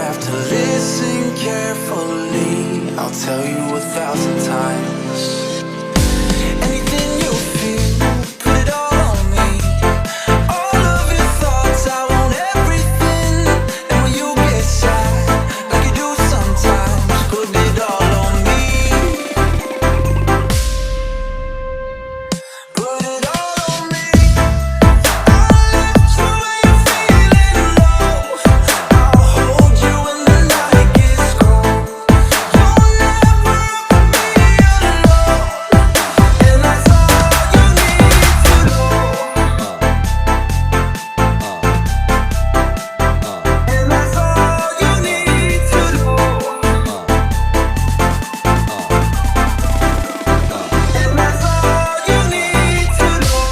have to listen carefully. I'll tell you 1,000 times. Anything you feel, put it all on me. All of your thoughts, I want everything. And when you get sad, like you do sometimes, put it all on me. Put it all on me. I'll lift you when you're feeling low. I'll hold you when the night gets cold. You'll never ever be alone. And that's all you need to know. And that's all you need to know. And that's all you need to know.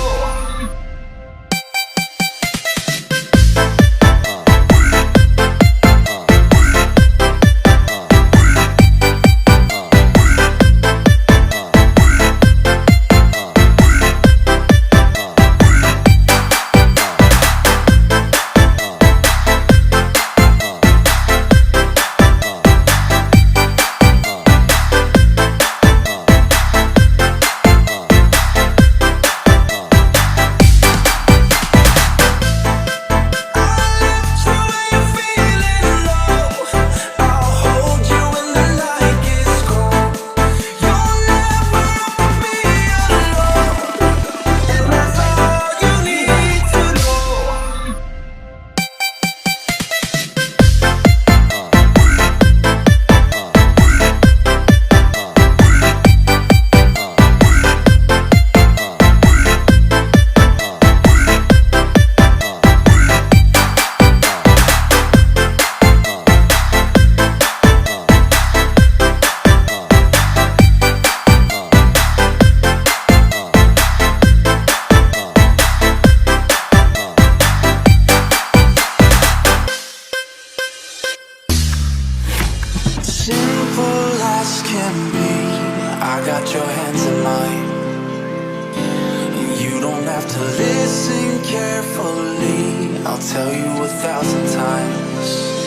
Simple as can be, I got your hands in mine. And you don't have to listen carefully. I'll tell you 1,000 times.